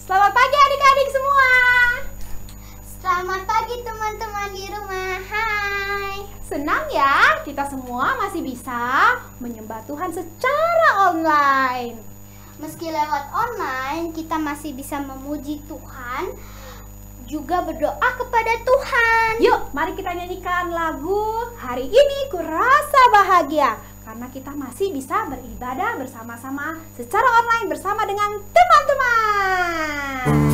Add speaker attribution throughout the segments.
Speaker 1: Selamat pagi adik-adik semua.
Speaker 2: Selamat pagi teman-teman di rumah. Hai.
Speaker 1: Senang ya kita semua masih bisa menyembah Tuhan secara online.
Speaker 2: Meski lewat online, kita masih bisa memuji Tuhan, juga berdoa kepada Tuhan.
Speaker 1: Yuk, mari kita nyanyikan lagu Hari Ini Kurasa Bahagia. Karena kita masih bisa beribadah bersama-sama secara online bersama dengan teman-teman.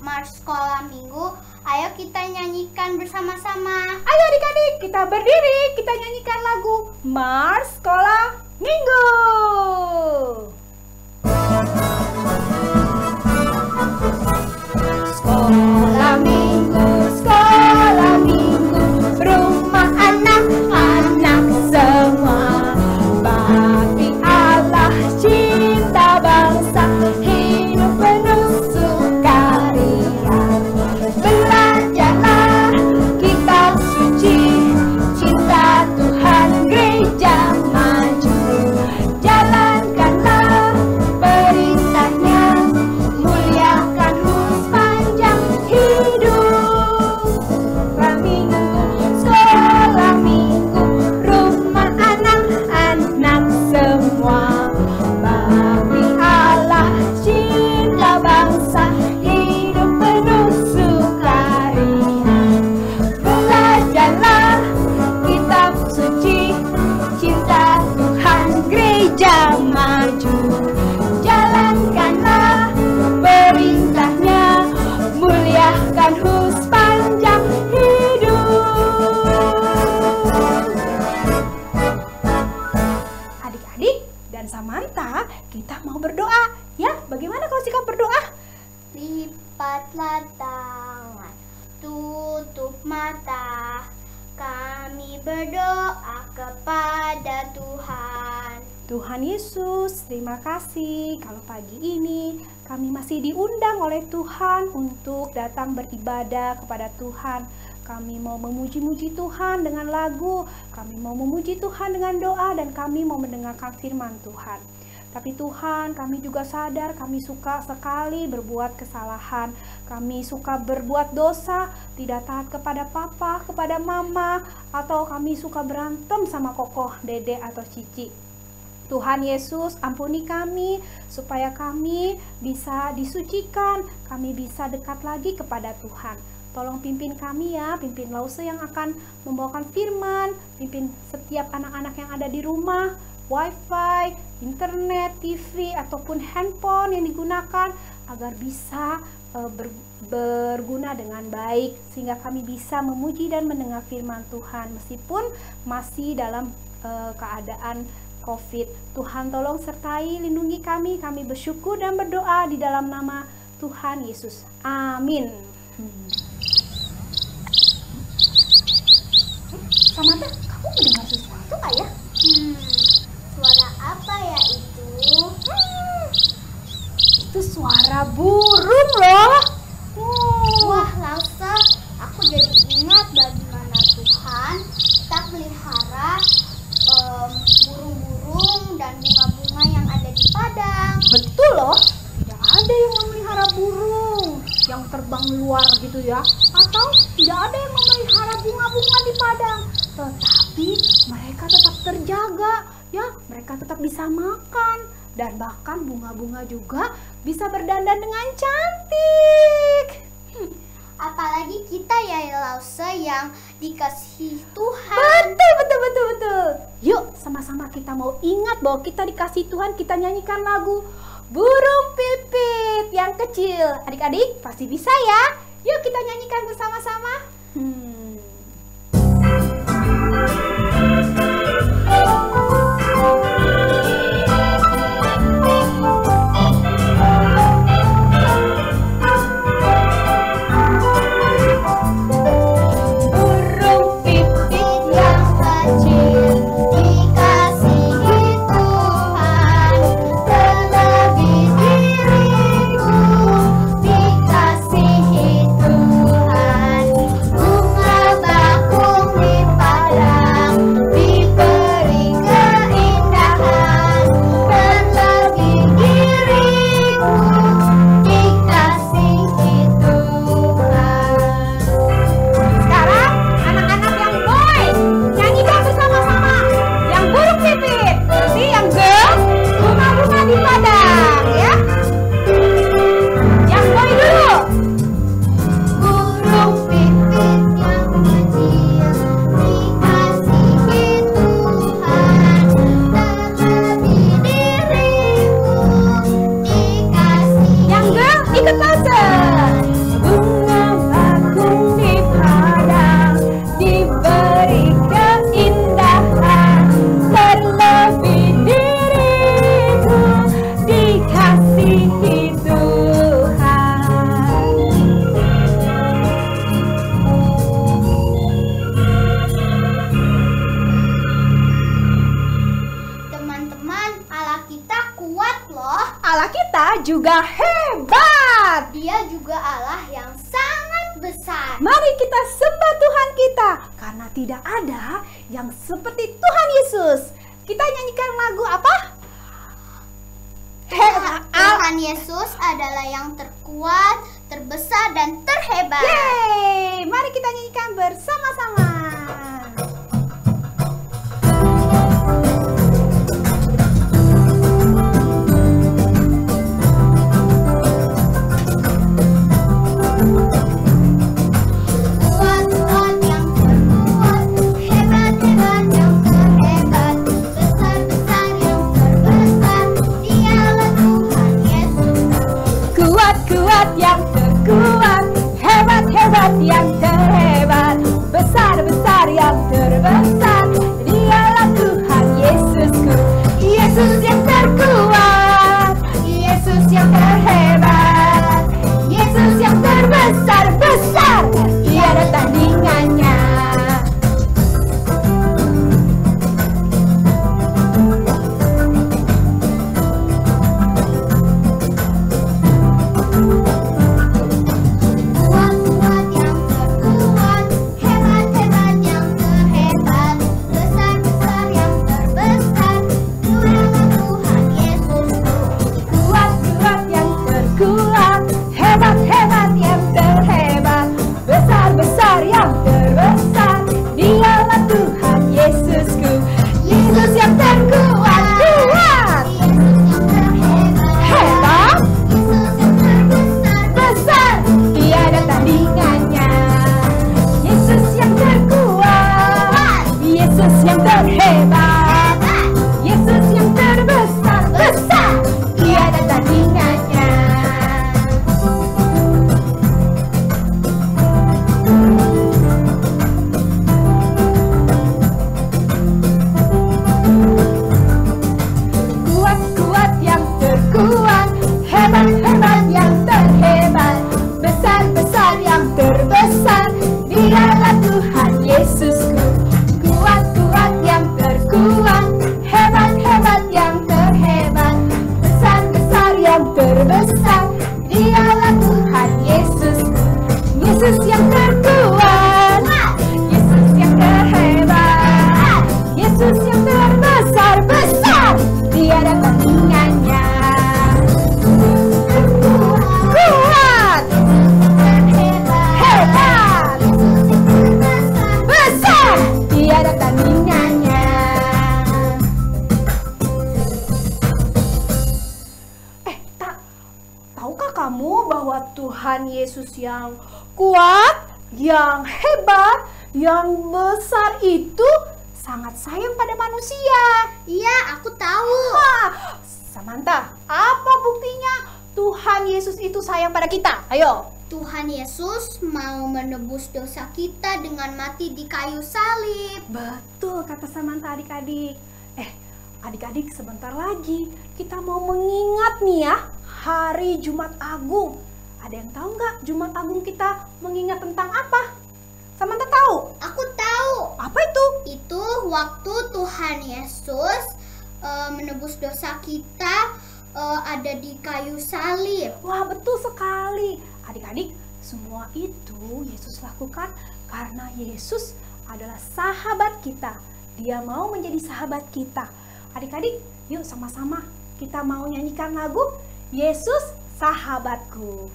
Speaker 2: Mars Sekolah Minggu. Ayo kita nyanyikan bersama-sama.
Speaker 1: Ayo adik-adik, kita berdiri, kita nyanyikan lagu Mars Sekolah Minggu. Sekolah minggu, rumah anak-anak semua. Bakti Allah, cinta bangsa, hidup penuh sukaria. Belajarlah kitab suci, cinta Tuhan, gereja maju. Jalankanlah perintahnya, muliakan sepanjang hidup. Sekolah minggu, rumah anak-anak semua. Bakti Allah, cinta bangsa, hidup penuh sukaria. Belajarlah kitab suci, cinta Tuhan, gereja maju. Jalankanlah perintahnya, muliakan sepanjang hidup. Adik-adik dan Samantha, kita mau berdoa ya. Bagaimana kalau sikap berdoa?
Speaker 2: Lipatlah tangan, tutup mata, kami berdoa kepada Tuhan.
Speaker 1: Tuhan Yesus, terima kasih kalau pagi ini kami masih diundang oleh Tuhan untuk datang beribadah kepada Tuhan. Kami mau memuji-muji Tuhan dengan lagu, kami mau memuji Tuhan dengan doa, dan kami mau mendengarkan firman Tuhan. Tapi Tuhan, kami juga sadar kami suka sekali berbuat kesalahan. Kami suka berbuat dosa, tidak taat kepada papa, kepada mama, atau kami suka berantem sama kokoh, dede, atau cici. Tuhan Yesus, ampuni kami supaya kami bisa disucikan, kami bisa dekat lagi kepada Tuhan. Tolong pimpin kami ya, pimpin Lause yang akan membawakan firman, pimpin setiap anak-anak yang ada di rumah, wifi, internet, TV, ataupun handphone yang digunakan agar bisa berguna dengan baik, sehingga kami bisa memuji dan mendengar firman Tuhan meskipun masih dalam keadaan COVID. Tuhan tolong sertai, lindungi kami bersyukur dan berdoa di dalam nama Tuhan Yesus. Amin. Samantha, kamu mendengar sesuatu nggak ya?
Speaker 2: Suara apa ya itu?
Speaker 1: Itu suara burung loh.
Speaker 2: Wah, Lause, aku jadi ingat bagaimana Tuhan tak melihara burung-burung dan bunga-bunga yang ada di padang.
Speaker 1: Betul loh, tidak ada yang memelihara burung yang terbang luar gitu ya, atau tidak ada yang memelihara bunga-bunga di padang, tetapi mereka tetap terjaga ya, mereka tetap bisa makan, dan bahkan bunga-bunga juga bisa berdandan dengan cantik.
Speaker 2: Apalagi kita ya, Lause, yang dikasihi Tuhan.
Speaker 1: Betul. Yuk sama-sama kita mau ingat bahwa kita dikasihi Tuhan. Kita nyanyikan lagu Burung Pipit yang kecil. Adik-adik pasti bisa ya. Yuk kita nyanyikan bersama-sama. Diberi keindahan terlebih Allah kita juga hebat.
Speaker 2: Dia juga Allah yang sangat besar.
Speaker 1: Mari kita sembah Tuhan kita, karena tidak ada yang seperti Tuhan Yesus. Kita nyanyikan lagu apa?
Speaker 2: Tuhan Yesus adalah yang terkuat, terbesar, dan terhebat.
Speaker 1: Yeay, mari kita nyanyikan bersama-sama. Yang terhebat, besar-besar yang terbesar, dialah Tuhan Yesusku. Yesus yang terkuat, Yesus yang terhebat, Yesus yang terbesar-besar, tiada tandingannya. Tuhan Yesus yang kuat, yang hebat, yang besar itu sangat sayang pada manusia.
Speaker 2: Iya, aku tahu.
Speaker 1: Samantha, apa buktinya Tuhan Yesus itu sayang pada kita? Ayo.
Speaker 2: Tuhan Yesus mau menebus dosa kita dengan mati di kayu salib.
Speaker 1: Betul kata Samantha adik-adik. Adik-adik, sebentar lagi kita mau mengingat nih ya hari Jumat Agung. Ada yang tahu nggak Jumat Agung kita mengingat tentang apa? Samantha tahu?
Speaker 2: Aku tahu.
Speaker 1: Apa itu?
Speaker 2: Itu waktu Tuhan Yesus menebus dosa kita ada di kayu salib.
Speaker 1: Wah, betul sekali. Adik-adik, semua itu Yesus lakukan karena Yesus adalah sahabat kita. Dia mau menjadi sahabat kita. Adik-adik, yuk sama-sama kita mau nyanyikan lagu Yesus Sahabatku.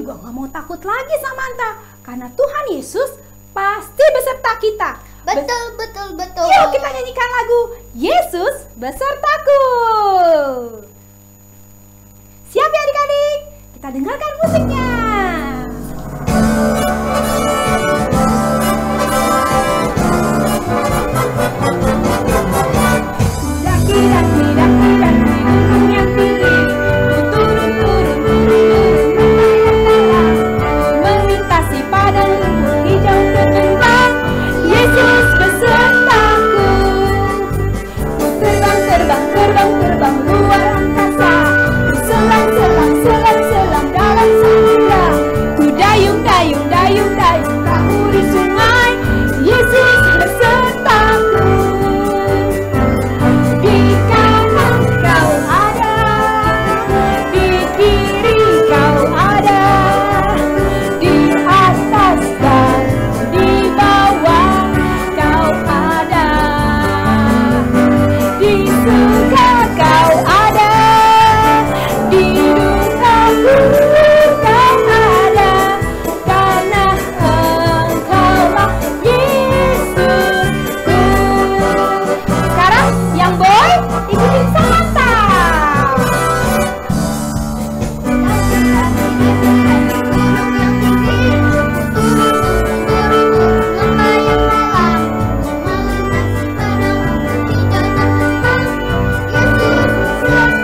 Speaker 1: juga nggak mau takut lagi, Samantha. Karena Tuhan Yesus pasti beserta kita.
Speaker 2: Betul.
Speaker 1: Yuk kita nyanyikan lagu Yesus besertaku. Siap ya adik-adik? Kita dengarkan musiknya. Melintasi padang rumput hijau kekembang, Yesus besertaku. Ku terbang luar angkasa, ku selam dalam samudra. Ku dayung perahu di sungai, Yesus besertaku. Di kanan kau ada, di kiri kau ada, di atas dan di bawah kau ada, di suka kau ada, di dukaku kau ada, karena engkaulah Yesusku. Sekarang yang boy ikutin Samantha.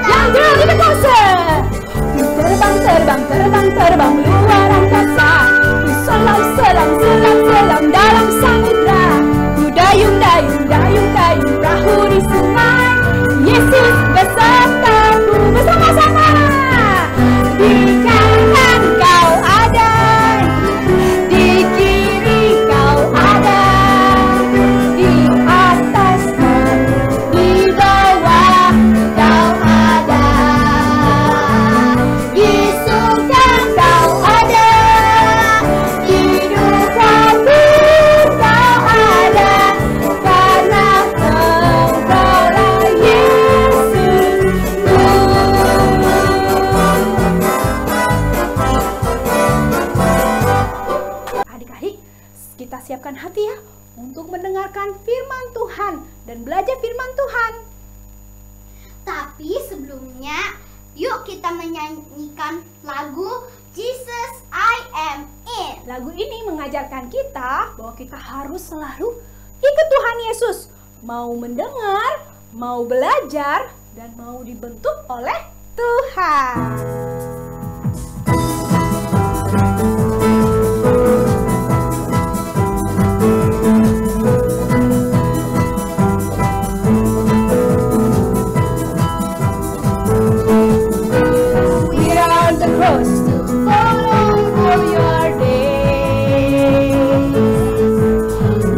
Speaker 1: Yang girl lebih closer. Ku terbang luar angkasa, ku selam dalam samudra. Ku dayung perahu di sungai, Yesus besertaku. Bersama-sama. Di kanan kau ada, di kiri kau ada, di atas dan di bawah kau ada, di suka kau ada, di dukaku kau ada, karena engkaulah Yesusku. Adik-adik, kita siapkan hati ya untuk mendengarkan firman Tuhan dan belajar firman Tuhan.
Speaker 2: Tapi sebelumnya, yuk kita menyanyikan lagu Jesus I Am In.
Speaker 1: Lagu ini mengajarkan kita bahwa kita harus selalu ikut Tuhan Yesus. Mau mendengar, mau belajar, dan mau dibentuk oleh Tuhan. We are the cross to follow for your days,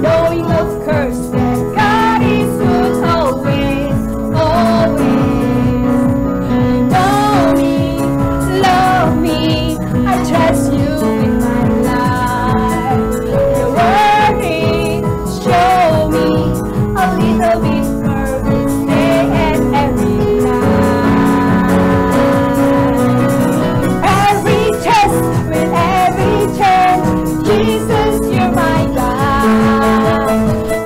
Speaker 1: knowing of course that God is good always, always. You know me, love me, I trust you in my life. Your word is show me a little bit more each day and every night. Every test with every turn, Jesus, you're my God.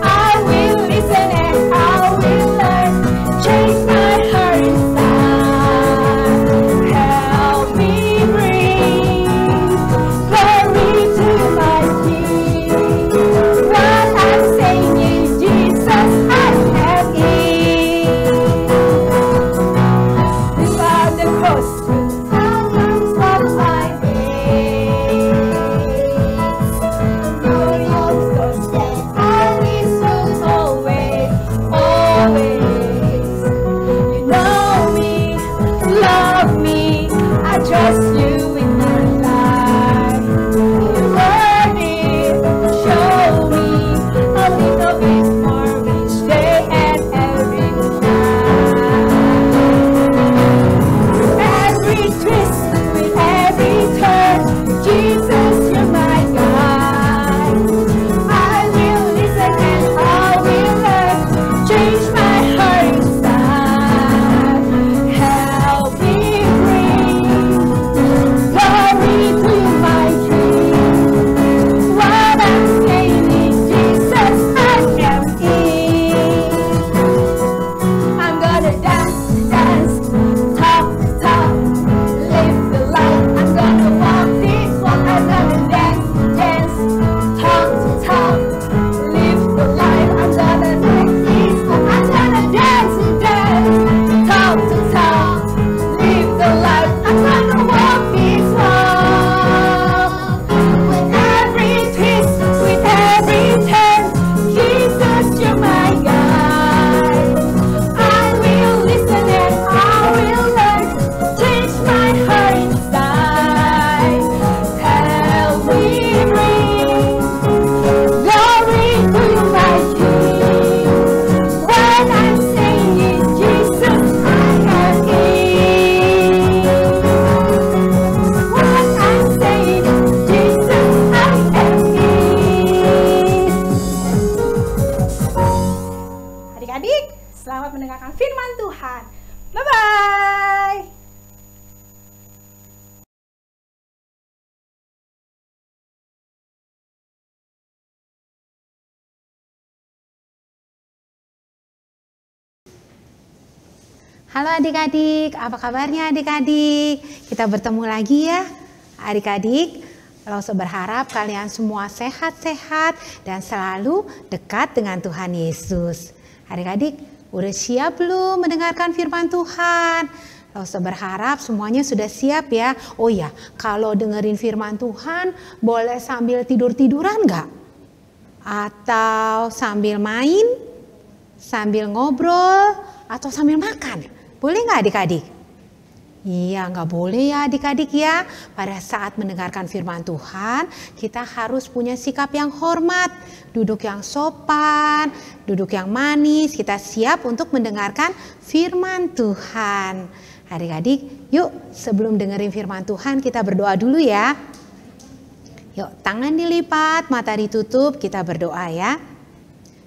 Speaker 1: I will listen and I will learn, change my heart inside. Help me bring glory to my King. What I'm saying is, Jesus, I am in. Throughout the cross, thousands of my days, glory of God that I will soon always, always. You know me, love me, I trust you in my life. Your word is show me a little bit more each day and every night. Every twist with every turn, Jesus, you're my God. I will listen and I will learn, change my heart inside. Help me bring
Speaker 3: Halo adik-adik, apa kabarnya adik-adik? Kita bertemu lagi ya adik-adik. Lalu berharap kalian semua sehat-sehat dan selalu dekat dengan Tuhan Yesus. Adik-adik, udah siap belum mendengarkan firman Tuhan? Lalu berharap semuanya sudah siap ya. Oh ya, kalau dengerin firman Tuhan boleh sambil tidur-tiduran nggak? Atau sambil main? Sambil ngobrol? Atau sambil makan? Boleh nggak adik-adik? Iya, nggak boleh ya adik-adik ya. Pada saat mendengarkan firman Tuhan, kita harus punya sikap yang hormat, duduk yang sopan, duduk yang manis. Kita siap untuk mendengarkan firman Tuhan. Adik-adik, yuk sebelum dengerin firman Tuhan kita berdoa dulu ya. Yuk, tangan dilipat, mata ditutup, kita berdoa ya.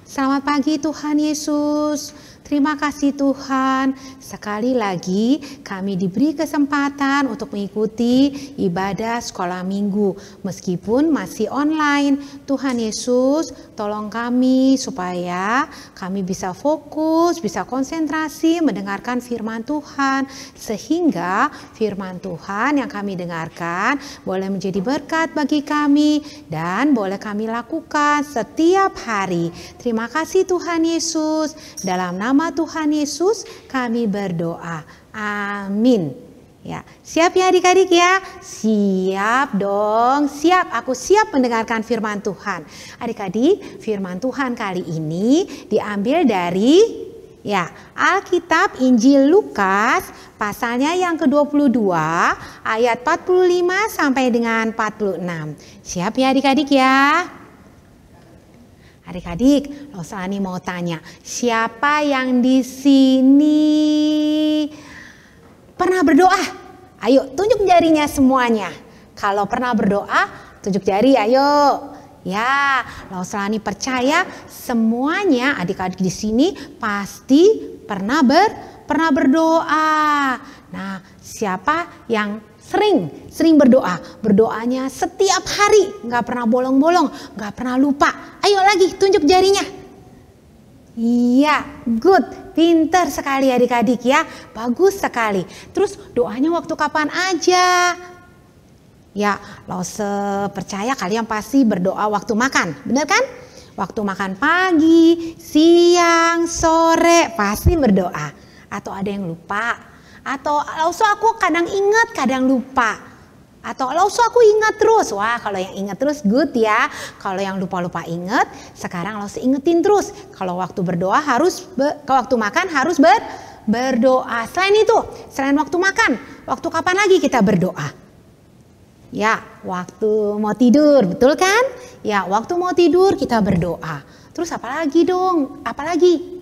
Speaker 3: Selamat pagi Tuhan Yesus. Terima kasih Tuhan, sekali lagi kami diberi kesempatan untuk mengikuti ibadah sekolah minggu meskipun masih online. Tuhan Yesus, tolong kami supaya kami bisa fokus, bisa konsentrasi mendengarkan firman Tuhan, sehingga firman Tuhan yang kami dengarkan boleh menjadi berkat bagi kami dan boleh kami lakukan setiap hari. Terima kasih Tuhan Yesus, dalam nama Tuhan Yesus kami berdoa. Amin. Ya, siap ya adik-adik ya? Siap dong, siap. Aku siap mendengarkan firman Tuhan. Adik-adik, firman Tuhan kali ini diambil dari Alkitab Injil Lukas pasalnya yang ke-22 ayat 45 sampai dengan 46. Siap ya adik-adik ya? Adik-adik, Roslani mau tanya, siapa yang di sini pernah berdoa? Ayo, tunjuk jarinya semuanya. Kalau pernah berdoa, tunjuk jari, ayo. Ya, Roslani percaya semuanya adik-adik di sini pasti pernah berdoa. Nah, siapa yang sering berdoa? Berdoanya setiap hari, nggak pernah bolong-bolong, nggak pernah lupa. Ayo lagi, tunjuk jarinya. Iya, good, pinter sekali adik-adik ya, bagus sekali. Terus doanya waktu kapan aja? Ya, percaya kalian pasti berdoa waktu makan, bener kan? Waktu makan pagi, siang, sore, pasti berdoa. Atau ada yang lupa? Atau aku kadang ingat, kadang lupa. Atau aku ingat terus. Wah, kalau yang ingat terus good ya. Kalau yang lupa-lupa ingat, sekarang ingetin terus. Kalau waktu berdoa waktu makan harus berdoa. Selain waktu makan, waktu kapan lagi kita berdoa? Ya, waktu mau tidur, betul kan? Ya, waktu mau tidur kita berdoa. Terus apa lagi dong? Apalagi?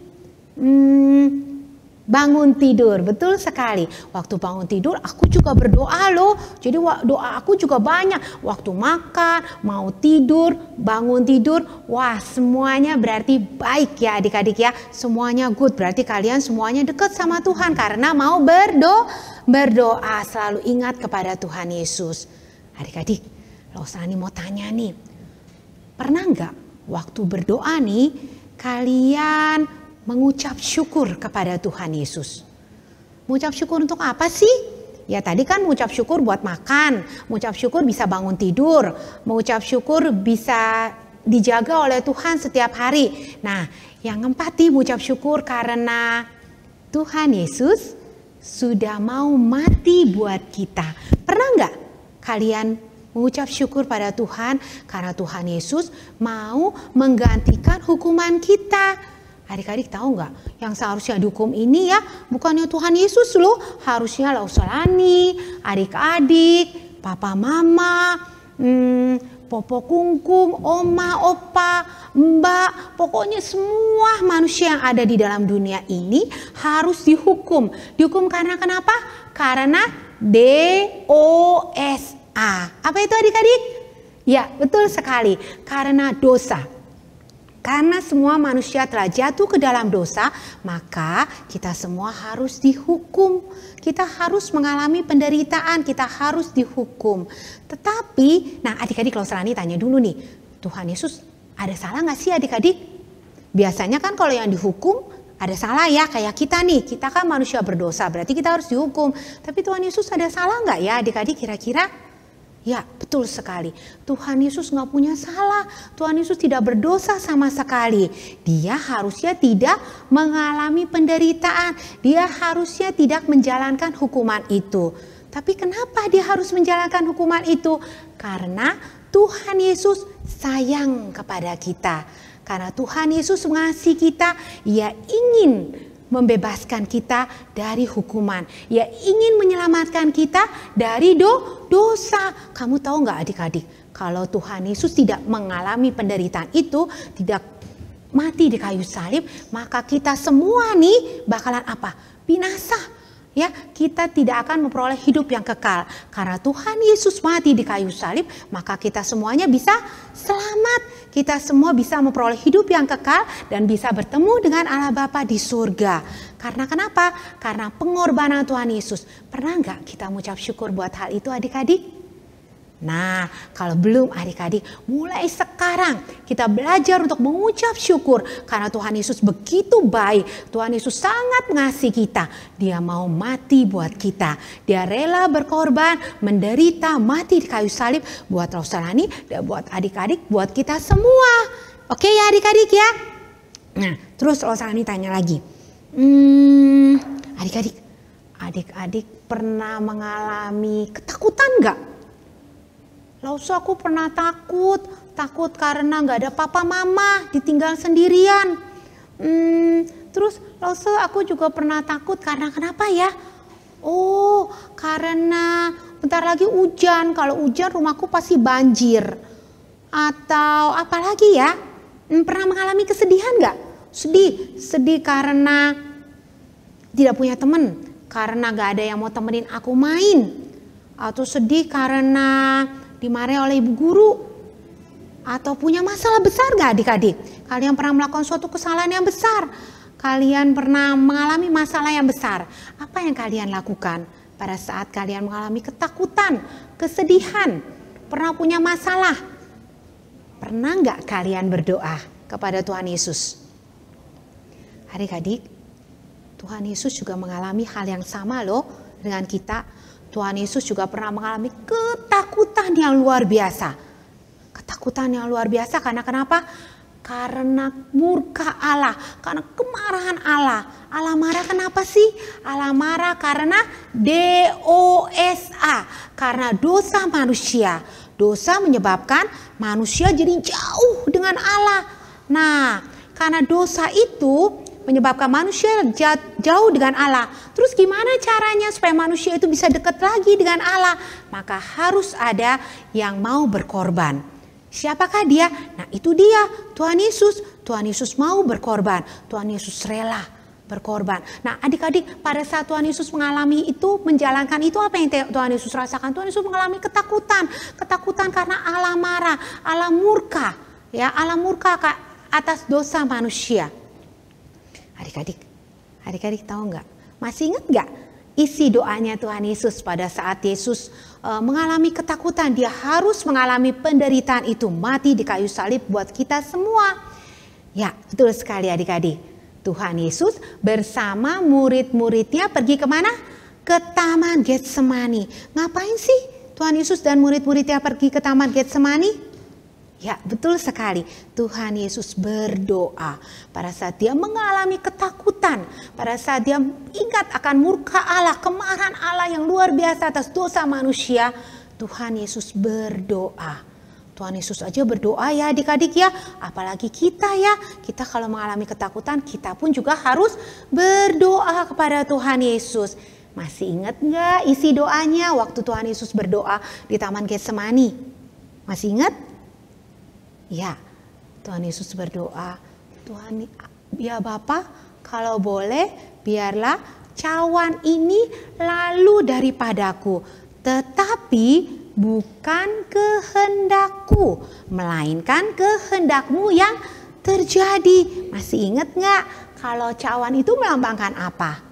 Speaker 3: Bangun tidur, betul sekali. Waktu bangun tidur aku juga berdoa loh. Jadi doa aku juga banyak. Waktu makan, mau tidur, bangun tidur. Wah, semuanya berarti baik ya adik-adik ya. Semuanya good, berarti kalian semuanya dekat sama Tuhan karena mau berdoa. Selalu ingat kepada Tuhan Yesus. Adik-adik, Roslani mau tanya nih. Pernah nggak waktu berdoa nih kalian mengucap syukur kepada Tuhan Yesus? Mengucap syukur untuk apa sih? Ya tadi kan mengucap syukur buat makan, mengucap syukur bisa bangun tidur, mengucap syukur bisa dijaga oleh Tuhan setiap hari. Nah, yang keempat mengucap syukur karena Tuhan Yesus sudah mau mati buat kita. Pernah nggak kalian mengucap syukur pada Tuhan karena Tuhan Yesus mau menggantikan hukuman kita? Adik-adik tahu nggak, yang seharusnya dihukum ini ya bukannya Tuhan Yesus loh, harusnya Roslani, adik-adik, papa mama, popo kungkung, oma, opa, mbak, pokoknya semua manusia yang ada di dalam dunia ini harus dihukum. Dihukum karena kenapa? Karena dosa. Apa itu adik-adik? Ya, betul sekali, karena dosa. Karena semua manusia telah jatuh ke dalam dosa, maka kita semua harus dihukum. Kita harus mengalami penderitaan, kita harus dihukum. Tetapi, nah adik-adik Roslani tanya dulu nih, Tuhan Yesus ada salah gak sih adik-adik? Biasanya kan kalau yang dihukum ada salah ya, kayak kita nih, kita kan manusia berdosa, berarti kita harus dihukum. Tapi Tuhan Yesus ada salah nggak ya adik-adik kira-kira? Ya, betul sekali. Tuhan Yesus nggak punya salah. Tuhan Yesus tidak berdosa sama sekali. Dia harusnya tidak mengalami penderitaan. Dia harusnya tidak menjalankan hukuman itu. Tapi kenapa dia harus menjalankan hukuman itu? Karena Tuhan Yesus sayang kepada kita. Karena Tuhan Yesus mengasihi kita, Ia ingin membebaskan kita dari hukuman. Ia ingin menyelamatkan kita dari dosa. Kamu tahu nggak adik-adik, kalau Tuhan Yesus tidak mengalami penderitaan itu, tidak mati di kayu salib, maka kita semua nih bakalan apa? Binasa. Ya, kita tidak akan memperoleh hidup yang kekal. Karena Tuhan Yesus mati di kayu salib, maka kita semuanya bisa selamat. Kita semua bisa memperoleh hidup yang kekal dan bisa bertemu dengan Allah Bapa di surga. Karena kenapa? Karena pengorbanan Tuhan Yesus. Pernah nggak kita mengucap syukur buat hal itu adik-adik? Nah, kalau belum adik-adik, mulai sekarang kita belajar untuk mengucap syukur. Karena Tuhan Yesus begitu baik. Tuhan Yesus sangat mengasihi kita. Dia mau mati buat kita. Dia rela berkorban, menderita, mati di kayu salib. Buat Rosalani dan buat adik-adik, buat kita semua. Oke ya adik-adik ya? Nah, terus Rosalani tanya lagi. Adik-adik pernah mengalami ketakutan nggak? Lalu aku pernah takut karena nggak ada papa mama, ditinggal sendirian. Terus lalu aku juga pernah takut karena kenapa ya? Oh, karena bentar lagi hujan. Kalau hujan rumahku pasti banjir. Atau apa lagi ya? Pernah mengalami kesedihan nggak? Sedih karena tidak punya teman, karena nggak ada yang mau temenin aku main. Atau sedih karena dimarahi oleh ibu guru, atau punya masalah besar gak adik-adik? Kalian pernah melakukan suatu kesalahan yang besar, kalian pernah mengalami masalah yang besar. Apa yang kalian lakukan pada saat kalian mengalami ketakutan, kesedihan, pernah punya masalah? Pernah gak kalian berdoa kepada Tuhan Yesus? Adik-adik, Tuhan Yesus juga mengalami hal yang sama loh dengan kita. Tuhan Yesus juga pernah mengalami ketakutan yang luar biasa. Ketakutan yang luar biasa karena kenapa? Karena murka Allah, karena kemarahan Allah. Allah marah kenapa sih? Allah marah karena dosa, karena dosa manusia. Dosa menyebabkan manusia jadi jauh dengan Allah. Nah, karena dosa itu menyebabkan manusia jauh dengan Allah. Terus gimana caranya supaya manusia itu bisa dekat lagi dengan Allah? Maka harus ada yang mau berkorban. Siapakah dia? Nah, itu dia, Tuhan Yesus. Tuhan Yesus mau berkorban. Tuhan Yesus rela berkorban. Nah, adik-adik, pada saat Tuhan Yesus mengalami itu, menjalankan itu, apa yang Tuhan Yesus rasakan? Tuhan Yesus mengalami ketakutan. Ketakutan karena Allah marah, Allah murka. Ya, Allah murka atas dosa manusia. Adik-adik tahu nggak? Masih ingat nggak isi doanya Tuhan Yesus pada saat Yesus mengalami ketakutan? Dia harus mengalami penderitaan itu, mati di kayu salib buat kita semua. Ya, betul sekali adik-adik. Tuhan Yesus bersama murid-muridnya pergi kemana? Ke Taman Getsemani. Ngapain sih Tuhan Yesus dan murid-muridnya pergi ke Taman Getsemani? Ya, betul sekali. Tuhan Yesus berdoa pada saat dia mengalami ketakutan, pada saat dia ingat akan murka Allah, kemarahan Allah yang luar biasa atas dosa manusia. Tuhan Yesus berdoa. Tuhan Yesus aja berdoa ya adik-adik ya, apalagi kita ya. Kita kalau mengalami ketakutan, kita pun juga harus berdoa kepada Tuhan Yesus. Masih ingat nggak isi doanya waktu Tuhan Yesus berdoa di Taman Getsemani? Masih ingat? Ya, Tuhan Yesus berdoa, Tuhan ya Bapa, kalau boleh biarlah cawan ini lalu daripadaku, tetapi bukan kehendakku, melainkan kehendakmu yang terjadi. Masih ingat nggak kalau cawan itu melambangkan apa?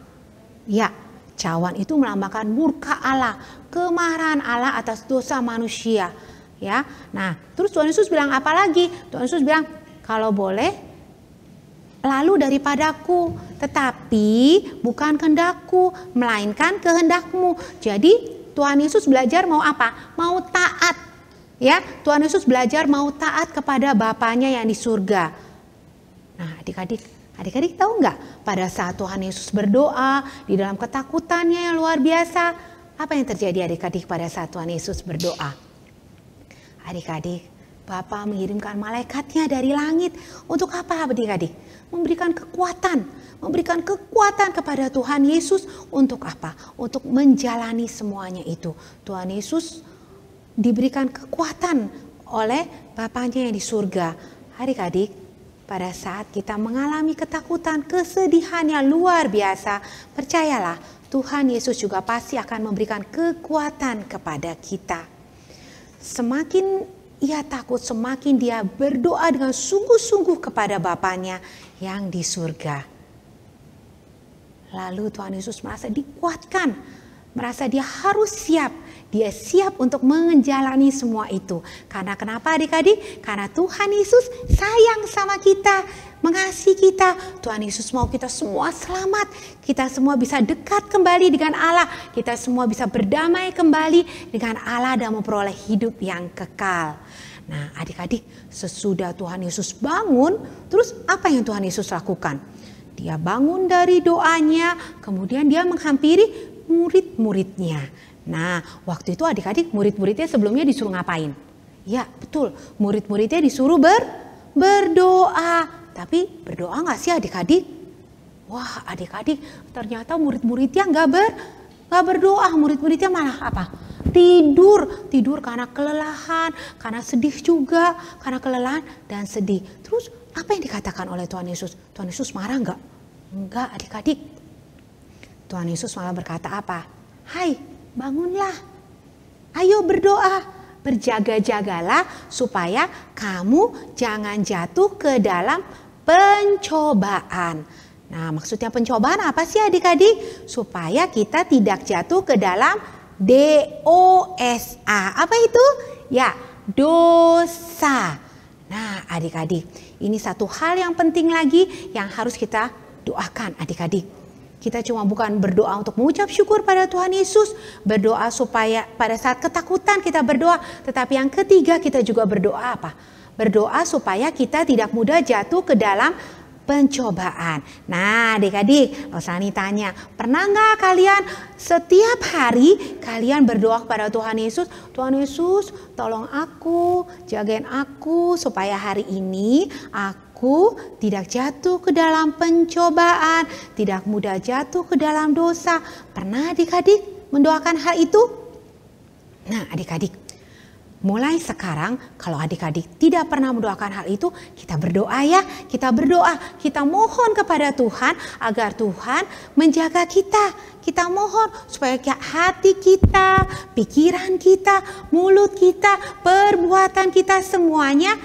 Speaker 3: Ya, cawan itu melambangkan murka Allah, kemarahan Allah atas dosa manusia. Ya, nah terus Tuhan Yesus bilang apa lagi? Tuhan Yesus bilang kalau boleh lalu daripadaku, tetapi bukan kehendakku, melainkan kehendakmu. Jadi Tuhan Yesus belajar mau apa? Mau taat. Ya, Tuhan Yesus belajar mau taat kepada Bapanya yang di surga. Nah, adik-adik tahu nggak? Pada saat Tuhan Yesus berdoa di dalam ketakutannya yang luar biasa, apa yang terjadi adik-adik pada saat Tuhan Yesus berdoa? Adik-adik, Bapa mengirimkan malaikatnya dari langit. Untuk apa adik-adik? Memberikan kekuatan kepada Tuhan Yesus. Untuk apa? Untuk menjalani semuanya itu. Tuhan Yesus diberikan kekuatan oleh Bapanya yang di surga. Adik-adik, pada saat kita mengalami ketakutan, kesedihan yang luar biasa, percayalah Tuhan Yesus juga pasti akan memberikan kekuatan kepada kita. Semakin ia takut, semakin dia berdoa dengan sungguh-sungguh kepada Bapanya yang di surga. Lalu Tuhan Yesus merasa dikuatkan, merasa dia harus siap. Dia siap untuk menjalani semua itu. Karena kenapa adik-adik? Karena Tuhan Yesus sayang sama kita, mengasihi kita. Tuhan Yesus mau kita semua selamat. Kita semua bisa dekat kembali dengan Allah. Kita semua bisa berdamai kembali dengan Allah dan memperoleh hidup yang kekal. Nah, adik-adik, sesudah Tuhan Yesus bangun, terus apa yang Tuhan Yesus lakukan? Dia bangun dari doanya, kemudian dia menghampiri murid-muridnya. Nah, waktu itu adik-adik murid-muridnya sebelumnya disuruh ngapain? Ya, betul. Murid-muridnya disuruh berdoa. Tapi berdoa nggak sih adik-adik? Wah, adik-adik, ternyata murid-muridnya nggak berdoa. Murid-muridnya malah apa? Tidur karena kelelahan, karena sedih juga, karena kelelahan dan sedih. Terus apa yang dikatakan oleh Tuhan Yesus? Tuhan Yesus marah nggak? Enggak adik-adik. Tuhan Yesus malah berkata apa? Hai, bangunlah, ayo berdoa, berjaga-jagalah supaya kamu jangan jatuh ke dalam pencobaan. Nah, maksudnya pencobaan apa sih adik-adik? Supaya kita tidak jatuh ke dalam dosa. Apa itu? Ya, dosa. Nah, adik-adik, ini satu hal yang penting lagi yang harus kita doakan adik-adik. Kita cuma bukan berdoa untuk mengucap syukur pada Tuhan Yesus, berdoa supaya pada saat ketakutan kita berdoa, tetapi yang ketiga kita juga berdoa apa? Berdoa supaya kita tidak mudah jatuh ke dalam pencobaan. Nah, adik-adik, Rosani tanya, pernah nggak kalian setiap hari kalian berdoa kepada Tuhan Yesus, Tuhan Yesus, tolong aku, jagain aku supaya hari ini aku tidak jatuh ke dalam pencobaan, tidak mudah jatuh ke dalam dosa. Pernah adik-adik mendoakan hal itu? Nah, adik-adik, mulai sekarang kalau adik-adik tidak pernah mendoakan hal itu, kita berdoa ya, kita berdoa, kita mohon kepada Tuhan agar Tuhan menjaga kita. Kita mohon supaya hati kita, pikiran kita, mulut kita, perbuatan kita semuanya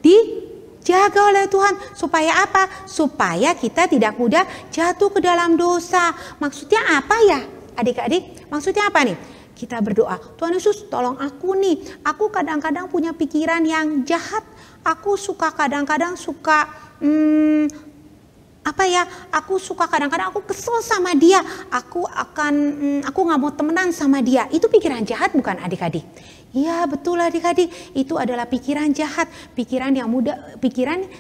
Speaker 3: dijaga oleh Tuhan. Supaya apa? Supaya kita tidak mudah jatuh ke dalam dosa. Maksudnya apa ya adik-adik? Maksudnya apa nih? Kita berdoa, Tuhan Yesus tolong aku nih. Aku kadang-kadang punya pikiran yang jahat. Aku kadang-kadang suka aku suka kadang-kadang aku kesel sama dia. Aku nggak mau temenan sama dia. Itu pikiran jahat bukan adik-adik? Iya betul adik-adik. Itu adalah pikiran jahat. Pikiran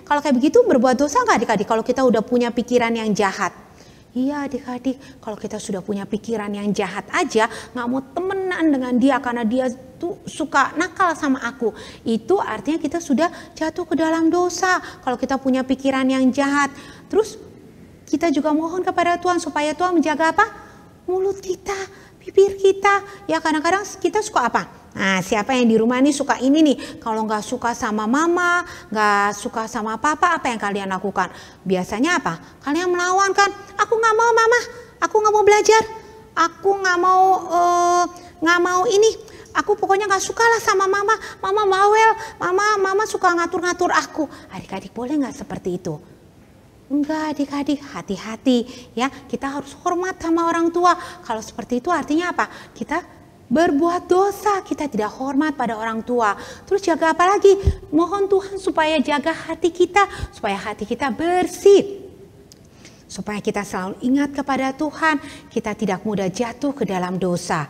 Speaker 3: kalau kayak begitu berbuat dosa nggak adik-adik? Kalau kita udah punya pikiran yang jahat. Iya adik-adik, kalau kita sudah punya pikiran yang jahat aja, gak mau temenan dengan dia karena dia tuh suka nakal sama aku. Itu artinya kita sudah jatuh ke dalam dosa kalau kita punya pikiran yang jahat. Terus kita juga mohon kepada Tuhan supaya Tuhan menjaga apa? Mulut kita, bibir kita. Ya kadang-kadang kita suka apa? Nah, siapa yang di rumah ini suka ini nih? Kalau nggak suka sama mama, nggak suka sama papa, apa yang kalian lakukan? Biasanya apa? Kalian melawan kan? Aku nggak mau mama, aku nggak mau belajar, aku nggak mau ini. Aku pokoknya nggak suka lah sama mama. Mama bawel, mama suka ngatur-ngatur aku. Adik-adik boleh nggak seperti itu? Enggak adik-adik, hati-hati ya. Kita harus hormat sama orang tua. Kalau seperti itu artinya apa? Kita berbuat dosa, kita tidak hormat pada orang tua. Terus jaga apa lagi? Mohon Tuhan supaya jaga hati kita, supaya hati kita bersih. supaya kita selalu ingat kepada Tuhan, kita tidak mudah jatuh ke dalam dosa.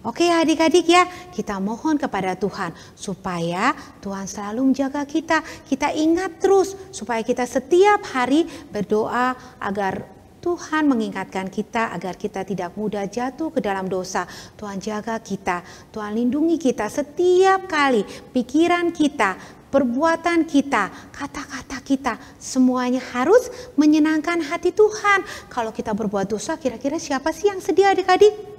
Speaker 3: Oke ya adik-adik ya, kita mohon kepada Tuhan supaya Tuhan selalu menjaga kita. Kita ingat terus supaya kita setiap hari berdoa agar Tuhan mengingatkan kita agar kita tidak mudah jatuh ke dalam dosa. Tuhan jaga kita, Tuhan lindungi kita setiap kali. Pikiran kita, perbuatan kita, kata-kata kita, semuanya harus menyenangkan hati Tuhan. Kalau kita berbuat dosa, kira-kira siapa sih yang sedih adik-adik?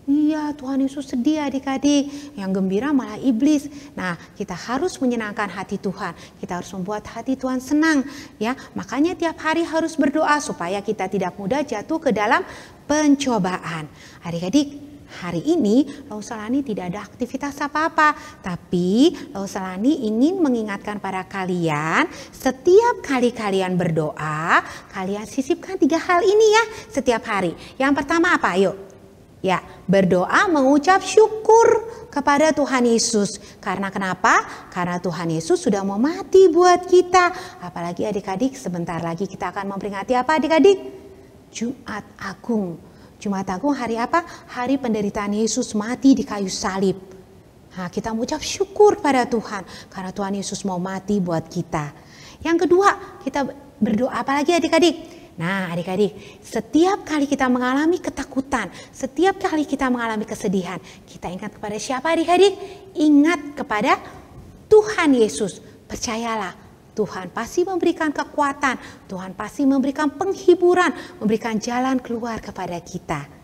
Speaker 3: Iya, Tuhan Yesus sedih adik-adik. Yang gembira malah iblis. Nah, kita harus menyenangkan hati Tuhan. Kita harus membuat hati Tuhan senang. Ya, makanya tiap hari harus berdoa supaya kita tidak mudah jatuh ke dalam pencobaan. Adik-adik, hari ini Lausalani tidak ada aktivitas apa-apa. Tapi Lausalani ingin mengingatkan pada kalian, setiap kali kalian berdoa, kalian sisipkan 3 hal ini ya setiap hari. Yang pertama apa? Ayo. Ya, berdoa mengucap syukur kepada Tuhan Yesus. Karena kenapa? Karena Tuhan Yesus sudah mau mati buat kita. Apalagi adik-adik, sebentar lagi kita akan memperingati apa adik-adik? Jumat Agung. Jumat Agung hari apa? Hari penderitaan Yesus mati di kayu salib. Nah, kita mengucap syukur pada Tuhan karena Tuhan Yesus mau mati buat kita. Yang kedua, kita berdoa apa lagi adik-adik? Nah adik-adik, setiap kali kita mengalami ketakutan, setiap kali kita mengalami kesedihan, kita ingat kepada siapa adik-adik? Ingat kepada Tuhan Yesus. Percayalah, Tuhan pasti memberikan kekuatan, Tuhan pasti memberikan penghiburan, memberikan jalan keluar kepada kita.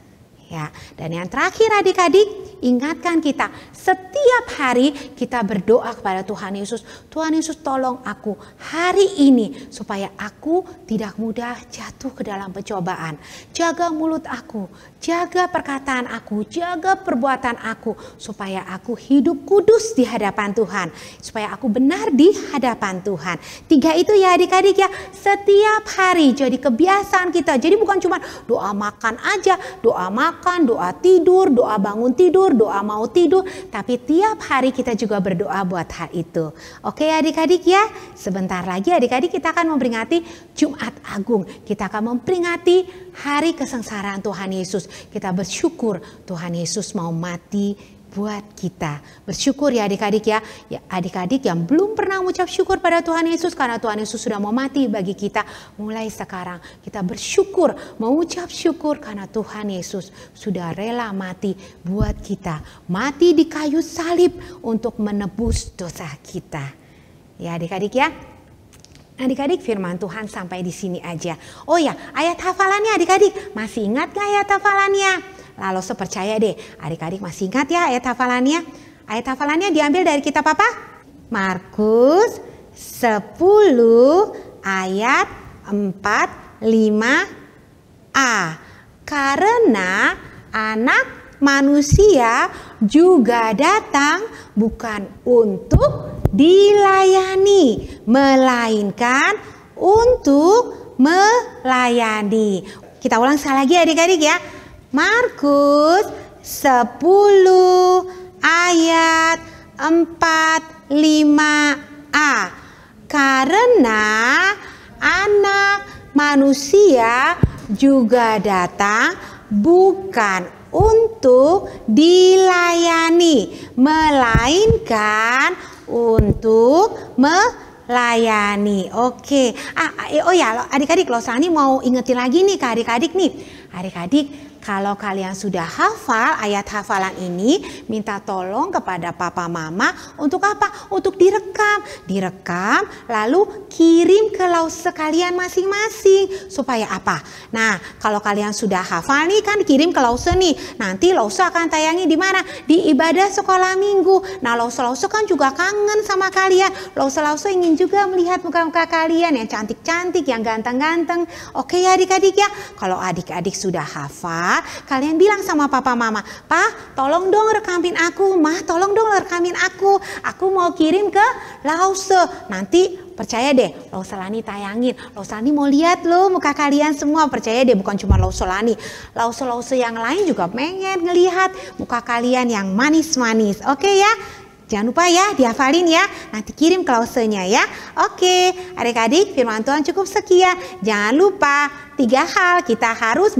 Speaker 3: Ya, dan yang terakhir adik-adik, ingatkan kita setiap hari kita berdoa kepada Tuhan Yesus. Tuhan Yesus tolong aku hari ini supaya aku tidak mudah jatuh ke dalam pencobaan. Jaga mulut aku, jaga perkataan aku, jaga perbuatan aku supaya aku hidup kudus di hadapan Tuhan. Supaya aku benar di hadapan Tuhan. 3 itu ya adik-adik ya, setiap hari jadi kebiasaan kita. Jadi bukan cuma doa makan aja, doa makan, doa tidur, doa bangun tidur, doa mau tidur, tapi tiap hari kita juga berdoa buat hal itu. Oke adik-adik ya, sebentar lagi adik-adik kita akan memperingati Jumat Agung. Kita akan memperingati hari kesengsaraan Tuhan Yesus. Kita bersyukur Tuhan Yesus mau mati buat kita. Bersyukur ya adik-adik ya. Ya adik-adik yang belum pernah mengucap syukur pada Tuhan Yesus karena Tuhan Yesus sudah mau mati bagi kita. Mulai sekarang kita bersyukur, mengucap syukur karena Tuhan Yesus sudah rela mati buat kita. Mati di kayu salib untuk menebus dosa kita. Ya adik-adik ya. Adik-adik firman Tuhan sampai di sini aja. Oh ya, ayat hafalannya adik-adik. Masih ingat gak ayat hafalannya? Lalu percaya deh, adik-adik masih ingat ya ayat hafalannya? Ayat hafalannya diambil dari kitab apa? Markus 10 ayat 45a. Karena anak manusia juga datang bukan untuk dilayani, melainkan untuk melayani. Kita ulang sekali lagi adik-adik ya. Markus 10 ayat 45a. Karena anak manusia juga datang bukan untuk dilayani, melainkan untuk melayani. Oke. Oh ya, adik-adik, Lausalani mau ingetin lagi nih ke adik-adik nih. Adik-adik, kalau kalian sudah hafal ayat hafalan ini, minta tolong kepada papa mama untuk apa? Untuk direkam. Direkam lalu kirim ke lause kalian masing-masing. Supaya apa? Nah, kalau kalian sudah hafal nih kan kirim ke lause nih. Nanti lause akan tayangi di mana? Di ibadah sekolah minggu. Nah, lause-lause kan juga kangen sama kalian. Lause-lause ingin juga melihat muka-muka kalian yang cantik-cantik, yang ganteng-ganteng. Oke ya adik-adik ya. Kalau adik-adik sudah hafal, kalian bilang sama papa mama, "Pak, tolong dong rekamin aku. Mah, tolong dong rekamin aku. Aku mau kirim ke lause." Nanti percaya deh, Lausalani tayangin. Lausalani mau lihat loh muka kalian semua. Percaya deh, bukan cuma Lausalani. Lause-lause yang lain juga pengen ngelihat muka kalian yang manis-manis. Oke ya? Jangan lupa ya dihafalin ya. Nanti kirim klausenya ya. Oke, adik-adik, firman Tuhan cukup sekian. Jangan lupa 3 hal. Kita harus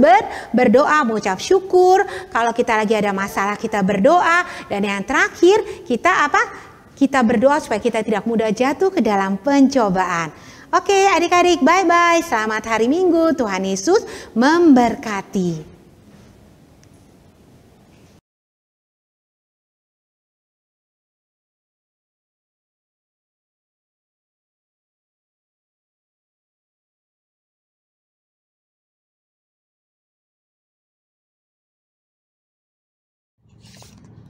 Speaker 3: berdoa, mengucap syukur. Kalau kita lagi ada masalah, kita berdoa. Dan yang terakhir, kita apa? Kita berdoa supaya kita tidak mudah jatuh ke dalam pencobaan. Oke, adik-adik, bye-bye. Selamat hari Minggu. Tuhan Yesus memberkati.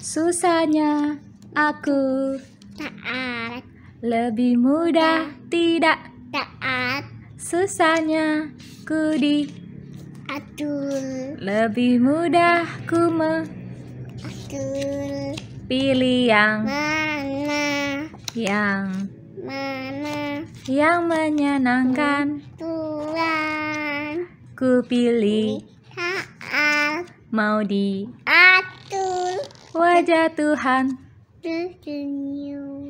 Speaker 4: Susahnya aku
Speaker 2: Taat,
Speaker 4: lebih mudah tidak.
Speaker 2: taat,
Speaker 4: Susahnya ku
Speaker 2: atur,
Speaker 4: lebih mudah ku
Speaker 2: atur.
Speaker 4: pilih yang
Speaker 2: Mana
Speaker 4: menyenangkan.
Speaker 2: Tuhan
Speaker 4: Ku pilih
Speaker 2: taat,
Speaker 4: mau di
Speaker 2: atur,
Speaker 4: wajah Tuhan.
Speaker 2: tersenyum.